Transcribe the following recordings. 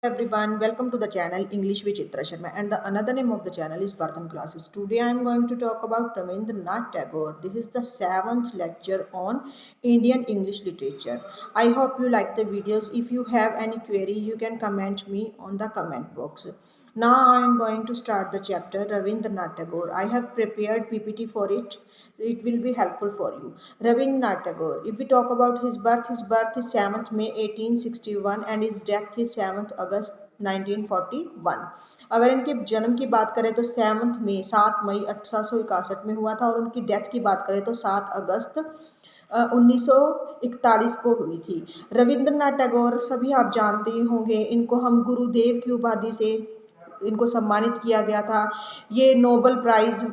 Everyone, welcome to the channel English with Chitra Sharma, and the another name of the channel is Pratham Classes. Today I am going to talk about Ravindranath Tagore. This is the seventh lecture on Indian English literature. I hope you like the videos. If you have any query, you can comment me on the comment box. Now I am going to start the chapter Ravindranath Tagore. I have prepared PPT for it. It will be helpful for you. Ravindranath Tagore. If we talk about his birth is 7th May 1861 and his death is 7th August 1941. अगर इनके जन्म की बात करें तो 7 मई 1861 में हुआ था और उनकी डेथ की बात करें तो 7 अगस्त 1941 को हुई थी। रविंद्रनाथ टैगोर सभी आप जानते ही होंगे, इनको हम गुरुदेव की उपाधि से इनको सम्मानित किया गया था। ये नोबेल प्राइज़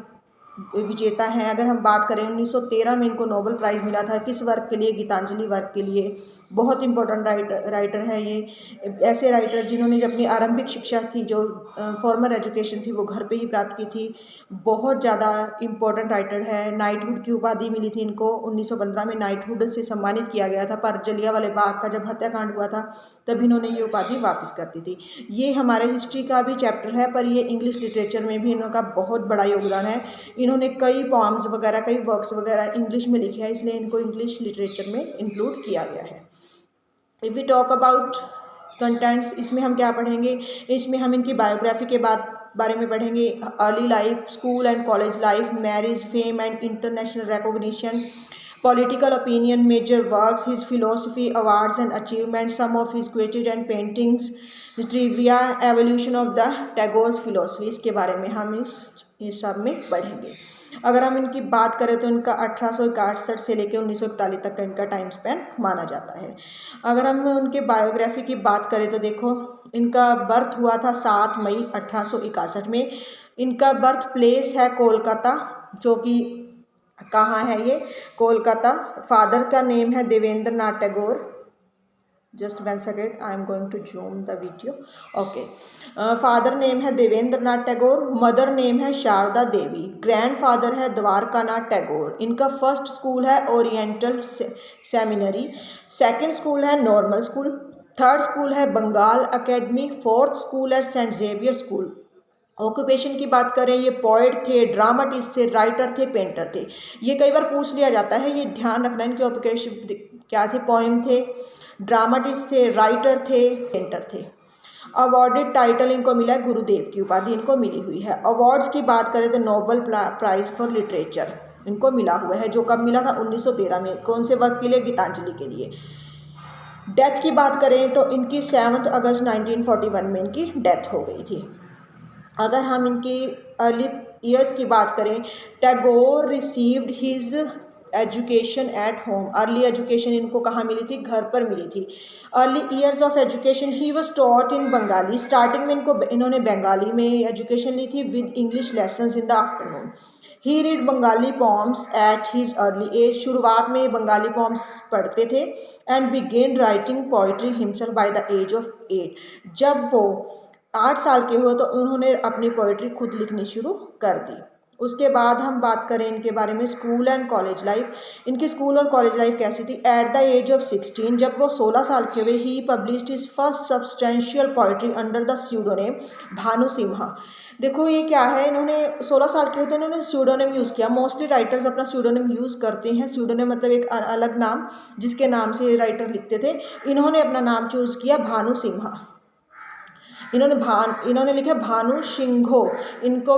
विजेता हैं। अगर हम बात करें 1913 में इनको नोबेल प्राइज़ मिला था। किस वर्क के लिए? गीतांजलि वर्क के लिए। बहुत इंपॉर्टेंट राइटर है ये। ऐसे राइटर जिन्होंने जो अपनी आरंभिक शिक्षा थी, जो फॉर्मल एजुकेशन थी, वो घर पे ही प्राप्त की थी। बहुत ज़्यादा इम्पोर्टेंट राइटर है। नाइटहुड की उपाधि मिली थी इनको। 1915 में नाइटहुड से सम्मानित किया गया था, पर जलियांवाला बाग का जब हत्याकांड हुआ था तब इन्होंने ये उपाधि वापस कर दी थी। ये हमारे हिस्ट्री का भी चैप्टर है, पर ये इंग्लिश लिटरेचर में भी इनका बहुत बड़ा योगदान है। इन्होंने कई पॉम्स वगैरह, कई वर्क्स वगैरह इंग्लिश में लिखे हैं, इसलिए इनको इंग्लिश लिटरेचर में इंक्लूड किया गया है। If we talk about contents, इसमें हम क्या पढ़ेंगे? इसमें हम इनकी बायोग्राफी के बारे में पढ़ेंगे। Early life, school and college life, marriage, fame and international recognition, political opinion, major works, his philosophy, awards and achievements, some of his quoted and paintings, trivia, evolution of the Tagore's philosophy, इसके बारे में हम इस सब में पढ़ेंगे। अगर हम इनकी बात करें तो इनका 1861 से लेकर 1941 तक का इनका टाइम स्पेन माना जाता है। अगर हम उनके बायोग्राफी की बात करें तो देखो, इनका बर्थ हुआ था 7 मई 1861 में। इनका बर्थ प्लेस है कोलकाता, जो कि कहाँ है ये? कोलकाता। फादर का नेम है Devendra Nath Tagore. Just one second, I am going to zoom the video. Okay, father name है देवेंद्र नाथ टैगोर। मदर नेम है शारदा देवी। ग्रैंड फादर है द्वारका नाथ टैगोर। इनका फर्स्ट स्कूल है ओरिएंटल सेमिनरी। सेकंड स्कूल है नॉर्मल स्कूल। थर्ड स्कूल है बंगाल अकेडमी। फोर्थ स्कूल है Saint Xavier school. Occupation की बात करें, ये पोएट थे, ड्रामाटिस्ट थे, राइटर थे, पेंटर थे। ये कई बार पूछ लिया जाता है, ये ध्यान रखना। इनके ऑक्यूपेशन क्या थे? पोएम थे, ड्रामाटिस्ट थे, राइटर थे, पेंटर थे। अवार्डेड टाइटल इनको मिला है, गुरुदेव की उपाधि इनको मिली हुई है। अवार्ड्स की बात करें तो नोबेल प्राइज फॉर लिटरेचर इनको मिला हुआ है, जो कब मिला था? 1913 में। कौन से वर्क के लिए? गीतांजलि के लिए। डेथ की बात करें तो इनकी 7 अगस्त 1941 में इनकी डेथ हो गई थी। अगर हम इनकी अर्ली ईयर्स की बात करें, Tagore received his education at home. Early education इनको कहाँ मिली थी? घर पर मिली थी। Early years of education he was taught in Bengali. Starting में इन्होंने बंगाली में एजुकेशन ली थी with English lessons in the afternoon. He read Bengali poems at his early age. शुरुआत में बंगाली पॉम्स पढ़ते थे। And began writing poetry himself by the age of 8। जब वो 8 साल के हुए तो उन्होंने अपनी पोइट्री खुद लिखनी शुरू कर दी। उसके बाद हम बात करें इनके बारे में स्कूल एंड कॉलेज लाइफ। इनकी स्कूल और कॉलेज लाइफ कैसी थी? एट द एज ऑफ 16, जब वो 16 साल के हुए, he published his first substantial poetry under the pseudonym Bhanu Simha. देखो ये क्या है, इन्होंने 16 साल के हुए तो इन्होंने स्यूडोनेम यूज़ किया। मोस्टली राइटर्स अपना स्यूडोनेम यूज़ करते हैं। स्यूडोनेम मतलब एक अलग नाम, जिसके नाम से राइटर लिखते थे। इन्होंने अपना नाम चूज़ किया भानु सिम्हा। इन्होंने लिखा भानु सिंघो। इनको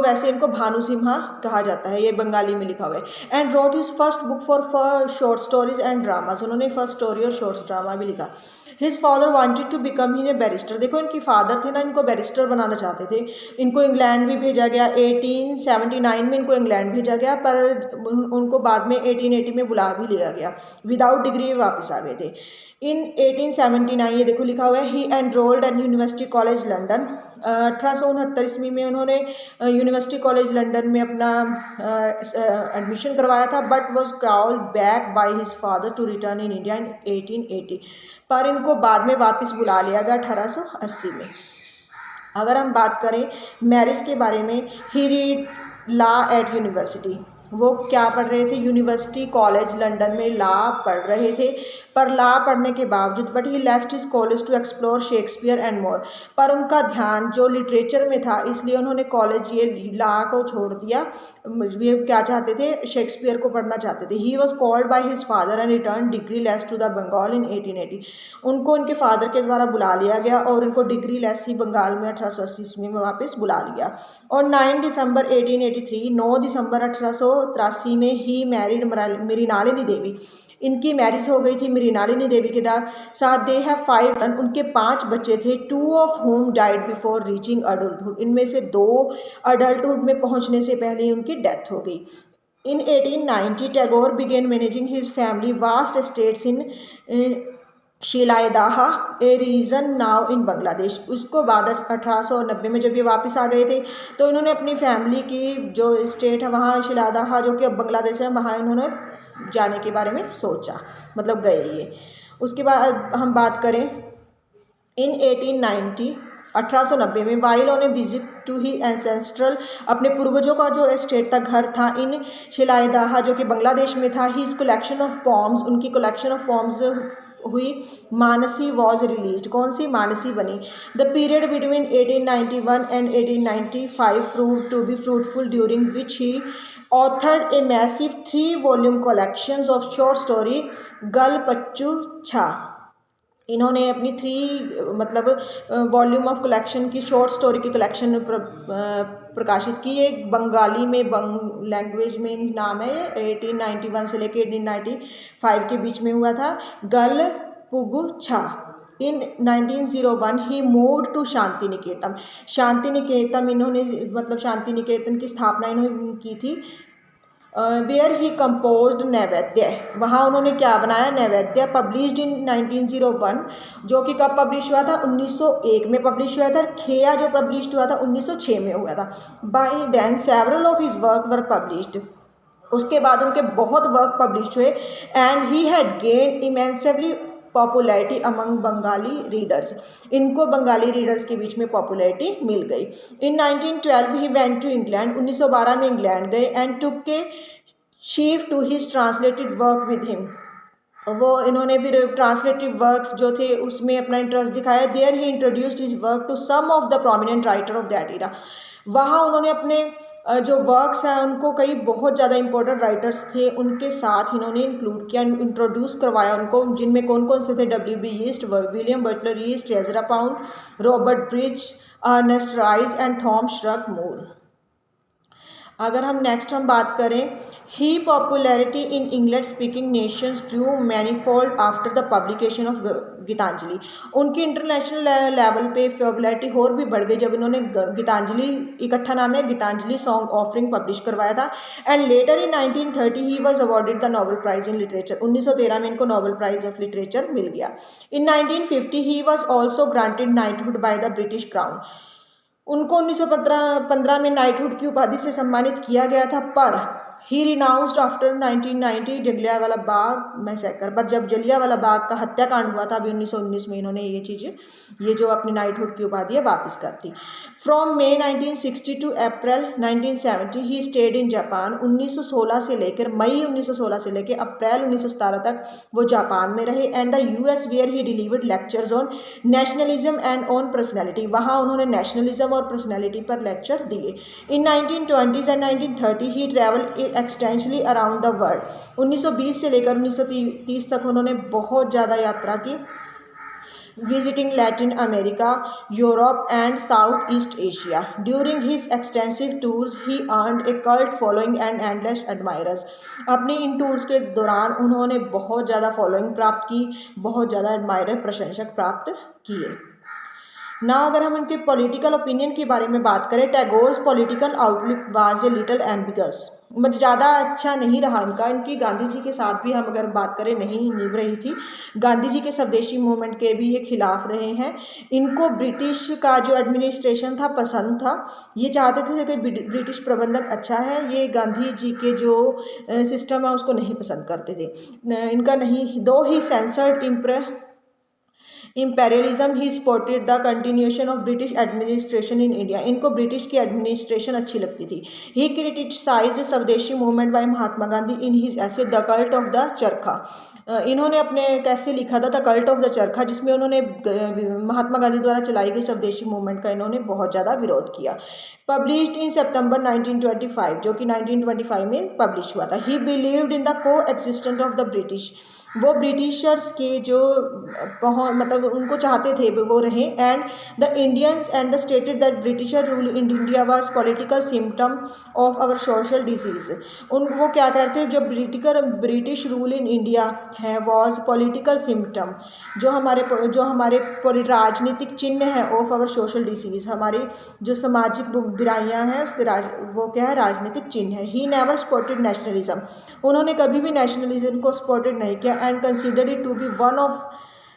भानु सिम्हा कहा जाता है, ये बंगाली में लिखा हुआ है। And wrote his first book for short stories and dramas. उन्होंने फर्स्ट स्टोरी और शॉर्ट ड्रामा भी लिखा। His father wanted to become he a barrister. देखो इनकी फादर थे ना, इनको बैरिस्टर बनाना चाहते थे। इनको इंग्लैंड भी भेजा गया। 1879 में इनको इंग्लैंड भेजा गया, पर उनको बाद में 1880 में बुला भी लिया गया। विदाउट डिग्री वापस आ गए थे। इन 1879 ये देखो लिखा हुआ है, he enrolled at university college London. 1869 ईस्वी में उन्होंने यूनिवर्सिटी कॉलेज लंदन में अपना एडमिशन करवाया था, but was called back by his father to return in India in 1880। पर इनको बाद में वापस बुला लिया गया 1880 में। अगर हम बात करें मैरिज के बारे में, he read law at university. वो क्या पढ़ रहे थे? यूनिवर्सिटी कॉलेज लंदन में लॉ पढ़ रहे थे। पर ला पढ़ने के बावजूद, but he left his college to explore Shakespeare and more, पर उनका ध्यान जो लिटरेचर में था इसलिए उन्होंने कॉलेज ये ला को छोड़ दिया। ये क्या चाहते थे, शेक्सपियर को पढ़ना चाहते थे। He was called by his father and returned degreeless to the Bengal in 1880, उनको उनके फादर के द्वारा बुला लिया गया और उनको डिग्री लेस ही बंगाल में 1880 ईस्वी में वापस बुला लिया। और 9 दिसंबर 1883, 9 दिसंबर 1883 में ही मैरिड मृणालिनी देवी, इनकी मैरिज हो गई थी मृणालिनी देवी के साथ। दे हैव 5 चिल्ड्रन, उनके 5 बच्चे थे, 2 of whom died before reaching adulthood, इनमें से 2 अडल्टहुड में पहुंचने से पहले ही उनकी डेथ हो गई। In 1890, Tagore began managing his family vast estates in Shilaidaha, a region now in Bangladesh. उसको बाद 1890 में जब ये वापस आ गए थे तो इन्होंने अपनी फैमिली की जो स्टेट है वहाँ शिलाइदाहा जो कि अब बांग्लादेश है, वहाँ इन्होंने जाने के बारे में सोचा, मतलब गए ये। उसके बाद हम बात करें इन 1890, 1890 में while on a visit to he ancestral, अपने पूर्वजों का जो एस्टेट का घर था इन शिलाइदाहा जो कि बांग्लादेश में था, हीज कलेक्शन ऑफ पॉम्स, उनकी कलेक्शन ऑफ पॉम्स हुई, मानसी वॉज रिलीज्ड, कौन सी, मानसी बनी। The period between 1891 and 1895 prove to be fruitful, during which he authored a massive 3-volume collections of short story गल पच्चू छा। इन्होंने अपनी 3 मतलब वॉल्यूम ऑफ कलेक्शन की शॉर्ट स्टोरी की कलेक्शन प्रकाशित की। ये बंगाली में लैंग्वेज में नाम है, 1891 से लेकर 1895 के बीच में हुआ था। गल पुगु छा। इन 1901 ही मूव्ड टू शांति निकेतन, शांति निकेतन इन्होंने मतलब शांति निकेतन की स्थापना इन्होंने की थी। वेयर ही कंपोज्ड नैवेद्य, वहाँ उन्होंने क्या बनाया, नैवेद्य। पब्लिश्ड इन 1901, जो कि कब पब्लिश हुआ था, 1901 में पब्लिश हुआ था। खेया जो पब्लिश हुआ था 1906 में हुआ था। By then several of his work were published, उसके बाद उनके बहुत वर्क पब्लिश हुए। And he had gained immensely popularity among Bengali readers, इनको बंगाली रीडर्स के बीच में पॉपुलैरिटी मिल गई। In 1912 he went to England, 1912 में इंग्लैंड गए। And took a sheaf to his translated work with him, वो इन्होंने फिर ट्रांसलेटिव वर्क्स जो थे उसमें अपना इंटरेस्ट दिखाया। There he introduced his work to some of the prominent writer of that era, वहाँ उन्होंने अपने जो वर्क्स हैं उनको कई बहुत ज़्यादा इंपॉर्टेंट राइटर्स थे उनके साथ इन्होंने इंक्लूड किया, इंट्रोड्यूस करवाया उनको, जिनमें कौन कौन से थे, W.B. ईस्ट, विलियम बटलर ईस्ट, Ezra Pound, Robert Bridges, Ernest Rhys and Thomas Sturge Moore. अगर हम नेक्स्ट बात करें, his popularity in English speaking nations grew manifold after the publication of Gitanjali, उनकी इंटरनेशनल लेवल पे पॉपुलैरिटी और भी बढ़ गई जब इन्होंने गीतांजलि, इकट्ठा नाम है गीतांजलि सॉन्ग ऑफरिंग, पब्लिश करवाया था। And later in 1930 he was awarded the Nobel prize in literature, 1913 में इनको नोबेल प्राइज ऑफ लिटरेचर मिल गया। In 1950 he was also granted knighthood by the British crown, उनको 1915 में नाइटहुड की उपाधि से सम्मानित किया गया था। पर ही renounced after 1990 Jallianwala Bagh massacre, पर जब जलियांवाला बाग का हत्याकांड हुआ था अभी 1919 में इन्होंने ये जो अपनी नाइटहुड की उपाधि है वापस कर दी। From May 1960 to April 1970 he stayed in Japan, 1916 से लेकर मई 1916 से लेकर अप्रैल 1917 तक वो जापान में रहे। And the US where he delivered lectures on nationalism and on personality, वहाँ उन्होंने नेशनलिज्म और पर्सनैलिटी पर लेक्चर दिए। In 1920s and 1930 he travel extensionally around the world, 1920 से लेकर 1930 तक उन्होंने बहुत ज़्यादा यात्रा की, visiting Latin America, Europe and Southeast Asia. During his extensive tours, he earned a cult following and endless admirers. अपने इन टूर्स के दौरान उन्होंने बहुत ज़्यादा फॉलोइंग प्राप्त की, बहुत ज़्यादा एडमायरर, प्रशंसक प्राप्त किए। ना अगर हम इनके पॉलिटिकल ओपिनियन के बारे में बात करें, Tagore's political outlook was a little ambiguous, मतलब ज़्यादा अच्छा नहीं रहा इनका। इनकी गांधी जी के साथ भी हम अगर बात करें नहीं निभ रही थी, गांधी जी के स्वदेशी मूवमेंट के भी ये खिलाफ रहे हैं। इनको ब्रिटिश का जो एडमिनिस्ट्रेशन था पसंद था, ये चाहते थे कि ब्रिटिश प्रबंधक अच्छा है, ये गांधी जी के जो सिस्टम है उसको नहीं पसंद करते थे इनका नहीं। दो ही censored imperialism, he supported the continuation of British administration in India, इनको ब्रिटिश की एडमिनिस्ट्रेशन अच्छी लगती थी। He criticized स्वदेशी movement by Mahatma Gandhi in his essay The Cult of the Charkha, इन्होंने अपने कैसे लिखा था द कल्ट ऑफ द चरखा, जिसमें उन्होंने महात्मा गांधी द्वारा चलाई गई स्वदेशी मूवमेंट का इन्होंने बहुत ज़्यादा विरोध किया। पब्लिश्ड इन सितंबर 1925, जो कि 1925 में पब्लिश हुआ था। He believed in the co existence of the British, वो ब्रिटिशर्स के जो मतलब उनको चाहते थे वो रहे। And the Indians and the stated that Britisher rule in India was political symptom of our social disease. उन वो क्या कहते हैं, जो ब्रिटिश रूल इन इंडिया है वॉज पॉलिटिकल सिम्टम, जो हमारे राजनीतिक चिन्ह है ऑफ आवर सोशल डिजीज़, हमारी जो सामाजिक बुराइयां हैं उसके वो क्या है, राजनीतिक चिन्ह है। ही नेवर सपोर्टेड नेशनलिज्म, उन्होंने कभी भी नेशनलिज्म को सपोर्टेड नहीं किया। And considered it to be one of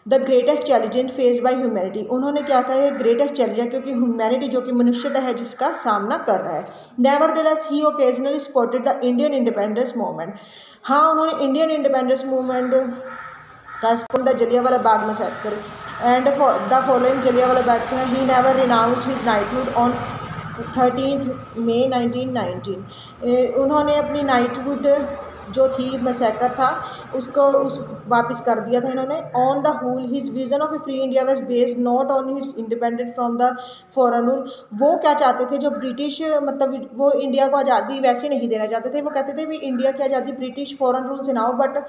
the greatest challenge face by humanity, उन्होंने क्या कहा है, ग्रेटेस्ट चैलेंज है क्योंकि ह्यूमैनिटी जो कि मनुष्यता है जिसका सामना कर रहा है। Nevertheless he occasionally supported the Indian independence movement, हाँ उन्होंने इंडियन इंडिपेंडेंस मूवमेंट का support the Jallianwala Bagh massacre and the following Jallianwala Bagh से he never renounced his knighthood on 13 May 1919, उन्होंने अपनी नाइटहुड जो थी मैसेकर था उसको वापस कर दिया था इन्होंने। On the whole his vision of a free India was based not on his independent from the foreign rule, वो क्या चाहते थे, जो ब्रिटिश मतलब वो इंडिया को आज़ादी वैसे नहीं देना चाहते थे, वो कहते थे भी इंडिया की आज़ादी ब्रिटिश फॉरेन रूल से ना हो, but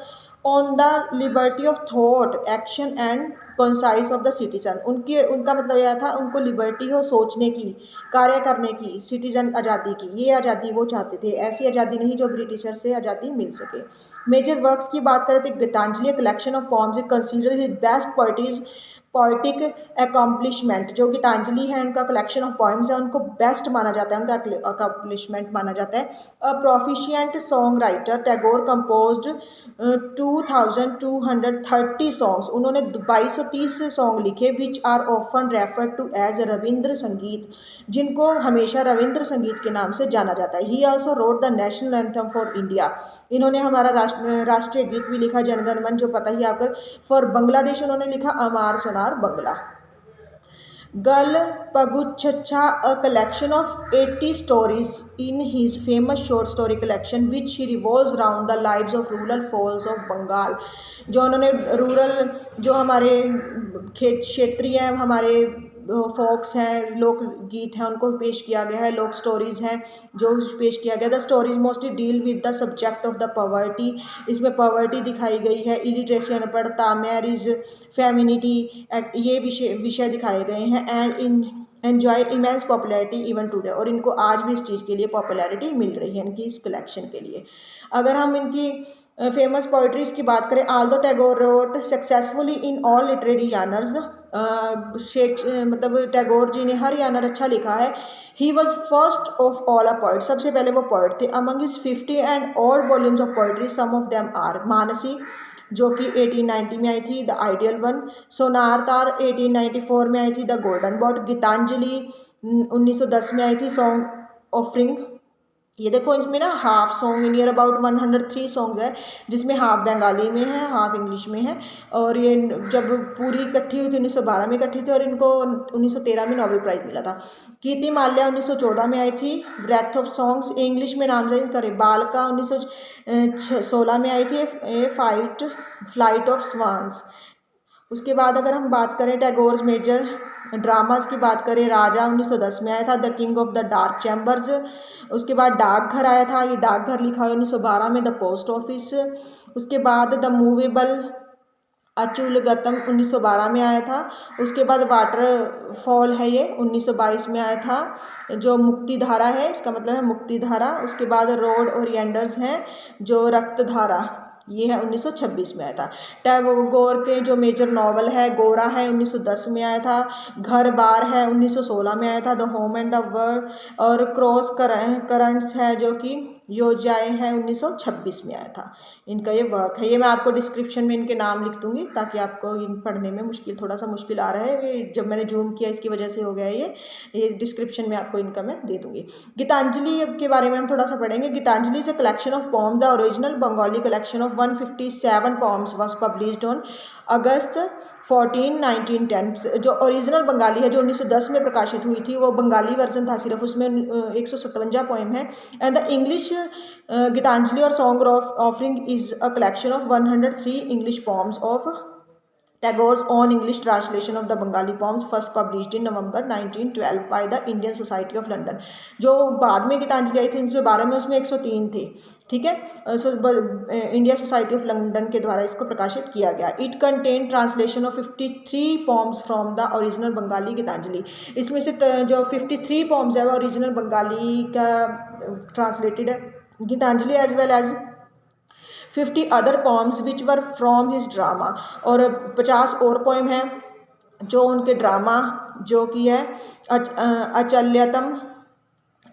on the liberty of thought action and concise of the citizen, उनका मतलब यह था उनको लिबर्टी हो सोचने की, कार्य करने की, सिटीजन आज़ादी की, ये आज़ादी वो चाहते थे, ऐसी आज़ादी नहीं जो ब्रिटिशर से आज़ादी मिल सके। मेजर वर्क्स की बात करें तो Gitanjali collection of poems is considered his best poetic accomplishment, जो गीतांजलि है उनका कलेक्शन ऑफ पॉइम्स है उनको बेस्ट माना जाता है, उनका अकम्पलिशमेंट माना जाता है। A proficient song writer, Tagore composed 2230 songs, उन्होंने 2230 सॉन्ग लिखे, which are often referred to as Rabindra Sangeet, जिनको हमेशा रविंद्र संगीत के नाम से जाना जाता है। ही also road the national anthem for India, इन्होंने हमारा राष्ट्रीय गीत भी लिखा जनगण मन, जो पता ही आपको। फॉर बांग्लादेश उन्होंने लिखा अमार सोनार बंगला। गल पगुच्छा, a collection of 80 stories in his famous short story collection which he revolves around the lives of rural folks of Bengal, जो उन्होंने रूरल जो हमारे क्षेत्रीय हमारे फोक्स हैं, लोक गीत हैं, उनको पेश किया गया है, लोक स्टोरीज़ हैं जो पेश किया गया। The stories mostly deal with the subject of the poverty, इसमें पॉवर्टी दिखाई गई है, इलिटरेसी अनपढ़ता, मैरिज, फेमिनिटी, ये विषय दिखाए गए हैं। And enjoy immense popularity even today, और इनको आज भी इस चीज़ के लिए पॉपुलैरिटी मिल रही है इनकी इस कलेक्शन के लिए। अगर हम इनकी फेमस पोइट्रीज़ की बात करें, although Tagore wrote successfully in all literary genres, मतलब टैगोर जी ने हर जानर अच्छा लिखा है। He was first of all a poet, सबसे पहले वो पोइट थे। Among his 50 and all volumes of poetry, some of them are Manasi, जो कि 1890 में आई थी, द आइडियल वन। सोनार तार 1894 में आई थी, द गोल्डन बॉट। गीतांजलि 1910 में आई थी, सॉन्ग ऑफरिंग। ये देखो इसमें ना half song near about 103 songs है, जिसमें हाफ बंगाली में है, हाफ इंग्लिश में है। और ये जब पूरी इकट्ठी हुई थी 1912 में इकट्ठी थी, और इनको 1913 में नोबेल प्राइज़ मिला था। कीर्ति माल्या 1914 में आई थी, ब्रेथ ऑफ सॉन्ग्स इंग्लिश में नामजद करें। बालका 1916 में आई थी, फ्लाइट ऑफ स्वान्स। उसके बाद अगर हम बात करें टैगोर्स मेजर ड्रामास की बात करें, राजा 1910 में आया था, the king of the dark chambers. उसके बाद डाकघर आया था, ये डाकघर लिखा है 1912 में, द पोस्ट ऑफिस। उसके बाद द मूवेबल अचुलगतम 1912 में आया था। उसके बाद वाटरफॉल है, ये 1922 में आया था, जो मुक्ति धारा है, इसका मतलब है मुक्ति धारा। उसके बाद रोड ओरिएंडर्स हैं, जो रक्त धारा, ये है 1926 में आया था। टैगोर के जो मेजर नॉवल है, गोरा है 1910 में आया था, घर बार है 1916 में आया था, the home and the world. और क्रॉस करंट्स है जो कि योजाए है 1926 में आया था। इनका ये वर्क है, ये मैं आपको डिस्क्रिप्शन में इनके नाम लिख दूंगी ताकि आपको इन पढ़ने में थोड़ा सा मुश्किल आ रहा है, ये जब मैंने जूम किया इसकी वजह से हो गया है। ये डिस्क्रिप्शन में आपको इनका मैं दे दूंगी। गीतांजलि के बारे में हम थोड़ा सा पढ़ेंगे। Gitanjali is a collection of poem, the original Bengali collection of 157 poems was published on August 1910। जो ओरिजिनल बंगाली है जो 1910 में प्रकाशित हुई थी वो बंगाली वर्जन था सिर्फ, उसमें 157 पोएम है। एंड द इंग्लिश गीतांजलि और song of offering is a collection of 103 English poems of Tagore's own English translation of the Bengali poems, first published in November 1912 by the Indian Society of London। जो बाद में गीतांजलि आई थी 1912 में, उसमें 103 थे, ठीक है। इंडिया सोसाइटी ऑफ लंदन के द्वारा इसको प्रकाशित किया गया। It contain translation of 53 poems from the original Bengali Gitanjali. इसमें से जो 53 पोम्स है वो ओरिजिनल बंगाली का ट्रांसलेटेड है Gitanjali, as well as 50 other poems which were from his drama. और 50 और पोएम हैं जो उनके ड्रामा जो कि है Achalayatan,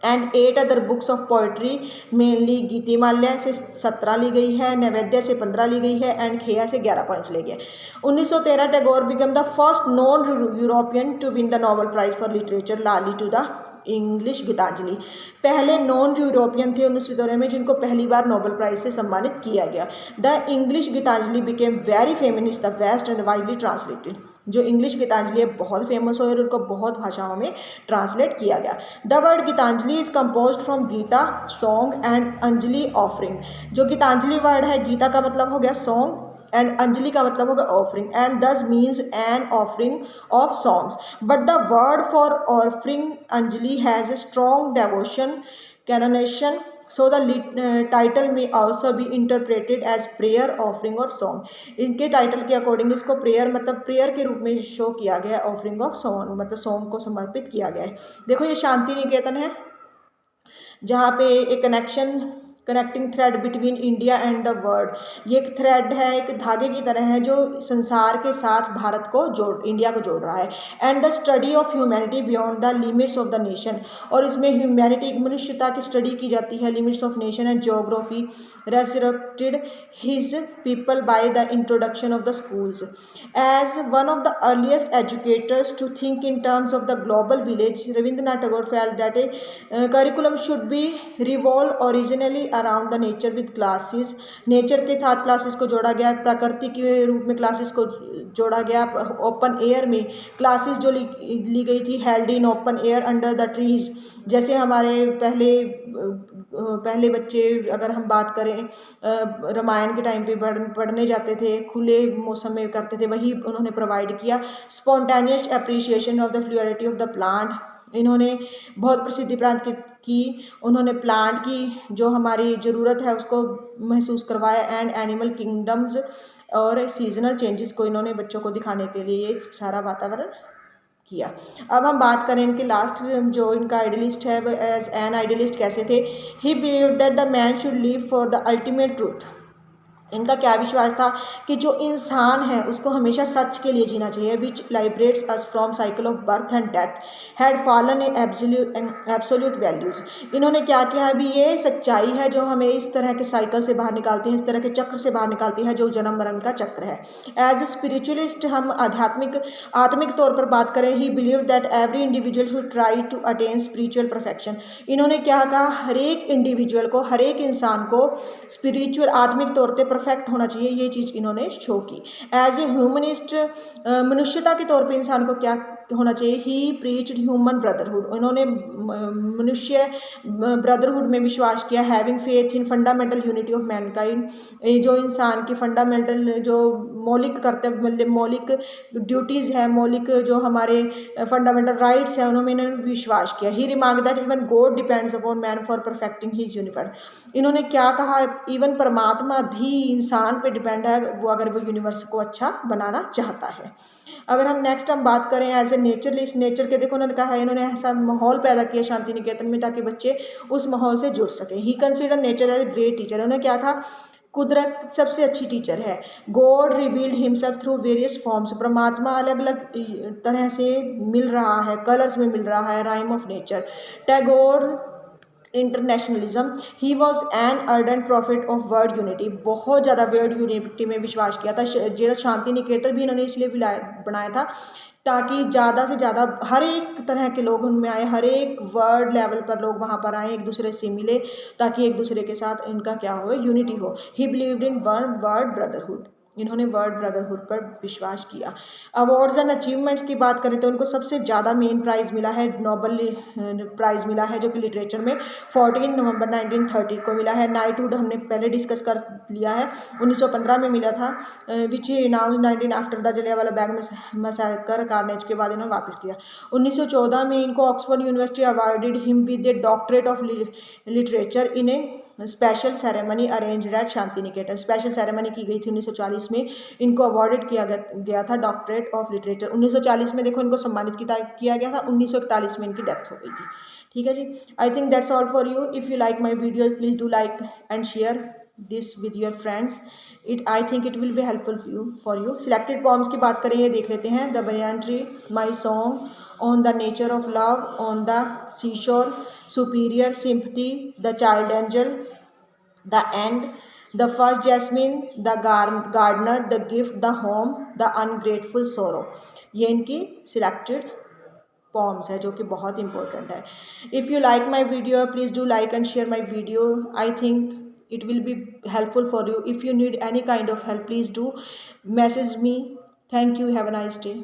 and 8 other books of poetry mainly Gitimalya से 17 ली गई है, नैवेद्य से 15 ली गई है, एंड खेया से 11 पॉइंट्स ले गए। 1913 Tagore became the first non European to win the Nobel prize for literature लाली टू द इंग्लिश गीतांजलि। पहले नॉन यूरोपियन थे 1913 में जिनको पहली बार नोबेल प्राइज से सम्मानित किया गया। The English Gitanjali became very famous the west and widely translated. जो इंग्लिश गीतांजलि है बहुत फेमस हुई और उनको बहुत भाषाओं में ट्रांसलेट किया गया। The word Gitanjali is composed from gita, song and anjali offering. जो गीतांजलि वर्ड है, गीता का मतलब हो गया सॉन्ग एंड अंजलि का मतलब होगा offering, and thus means an offering of songs. But the word for offering anjali has a strong devotion connotation, so the title may also be interpreted as prayer, offering और song. इनके title के according इसको prayer मतलब prayer के रूप में show किया गया, ऑफरिंग ऑफ सॉन्ग मतलब सॉन्ग को समर्पित किया गया है। देखो ये शांति निकेतन है जहाँ पे एक connecting thread between India and the world. ये एक थ्रेड है, एक धागे की तरह है जो संसार के साथ भारत को इंडिया को जोड़ रहा है। And the study of humanity beyond the limits of the nation. और इसमें ह्यूमैनिटी मनुष्यता की स्टडी की जाती है, limits of nation and geography resurrected his people by the introduction of the schools. As one of the earliest educators to think in terms of the global village, Rabindranath Tagore felt that a curriculum should be revolve originally around the nature with classes। Nature के साथ classes को जोड़ा गया, प्रकृति के रूप में classes को जोड़ा गया। ओपन एयर में क्लासेस जो ली गई थी, held in open air under the trees. जैसे हमारे पहले बच्चे अगर हम बात करें रामायण के टाइम पे पढ़ने जाते थे, खुले मौसम में करते थे, वही उन्होंने प्रोवाइड किया। Spontaneous appreciation of the floridity of the plant. इन्होंने बहुत प्रसिद्धि प्राप्त की, उन्होंने प्लांट की जो हमारी ज़रूरत है उसको महसूस करवाया। एंड एनिमल किंगडम्स और सीजनल चेंजेस को इन्होंने बच्चों को दिखाने के लिए ये सारा वातावरण किया। अब हम बात करें इनके लास्ट जो इनका आइडियलिस्ट है, एज एन आइडियलिस्ट कैसे थे। ही believed that the man should live for the ultimate truth. इनका क्या विश्वास था कि जो इंसान है उसको हमेशा सच के लिए जीना चाहिए, which liberates us from cycle of birth and death had fallen in absolute values. इन्होंने क्या किया, अभी ये सच्चाई है जो हमें इस तरह के साइकिल से बाहर निकालती है, इस तरह के चक्र से बाहर निकालती है जो जन्म मरण का चक्र है। एज ए स्पिरिचुअलिस्ट हम आत्मिक तौर पर बात करें, he believe that every individual should try to attain spiritual perfection. इन्होंने क्या कहा, हर एक इंडिविजुअल को, हर एक इंसान को स्पिरिचुअल आत्मिक तौर पर परफेक्ट होना चाहिए, ये चीज़ इन्होंने शो की। एज ए ह्यूमनिस्ट मनुष्यता के तौर पे इंसान को क्या होना चाहिए, ही प्रीच्ड ह्यूमन ब्रदरहुड। इन्होंने मनुष्य ब्रदरहुड में विश्वास किया। Having faith in fundamental unity of Mankind. जो इंसान की फंडामेंटल जो मौलिक कर्तव्य मतलब मौलिक ड्यूटीज़ है, मौलिक जो हमारे फंडामेंटल राइट्स हैं उन्होंने विश्वास किया। He remark that even God depends upon man for perfecting his universe. इन्होंने क्या कहा, इवन परमात्मा भी इंसान पे डिपेंड है, वो अगर वो यूनिवर्स को अच्छा बनाना चाहता है। अगर हम नेक्स्ट बात करें एज ए नेचरलिस्ट, नेचर के देखो उन्होंने कहा है, इन्होंने ऐसा माहौल पैदा किया शांति निकेतन में ताकि बच्चे उस माहौल से जुड़ सकें। He consider nature as a great teacher. उन्होंने क्या कहा, कुदरत सबसे अच्छी टीचर है। God revealed himself through various forms. परमात्मा अलग अलग तरह से मिल रहा है, कलर्स में मिल रहा है। Rhyme of nature. Tagore internationalism, he was an ardent profit of world unity. बहुत ज़्यादा वर्ल्ड यूनिटी में विश्वास किया था। जो शांति निकेतन भी इन्होंने इसलिए बनाया था ताकि ज़्यादा से ज़्यादा हर एक तरह के लोग उनमें आए, हर एक वर्ल्ड लेवल पर लोग वहाँ पर आए, एक दूसरे से मिले ताकि एक दूसरे के साथ इनका क्या हो, यूनिटी हो। ही believed in one world brotherhood. इन्होंने वर्ल्ड ब्रदरहुड पर विश्वास किया। अवार्ड्स एंड अचीवमेंट्स की बात करें तो इनको सबसे ज़्यादा मेन प्राइज़ मिला है, नोबल प्राइज़ मिला है जो कि लिटरेचर में 14 नवंबर 1930 को मिला है। नाइटहुड हमने पहले डिस्कस कर लिया है, 1915 में मिला था, which now 19 after the Jallianwala Bagh massacre carnage के बाद इन्होंने वापस किया। 1914 में इनको Oxford University awarded him with a doctorate of literature in a special ceremony arranged at Shantiniketan. Special ceremony की गई थी 1940 में, इनको अवार्डेड किया गया था डॉक्टरेट ऑफ लिटरेचर। 1940 में देखो इनको सम्मानित किया गया था, 1941 में इनकी डेथ हो गई थी। ठीक है जी, I think that's all for you. If you like my video please do like and share this with your friends. I think it will be helpful for you. Selected poems की बात करें, ये देख लेते हैं। The banyan tree, my song, on the nature of love, on the seashore, superior sympathy, the child angel, the end, the first jasmine, the gardener, the gift, the home, the ungrateful sorrow। ये इनकी selected पॉम्स है जो कि बहुत important है। If you like my video please do like and share my video. I think it will be helpful for you. If you need any kind of help please do message me. Thank you, have a nice day.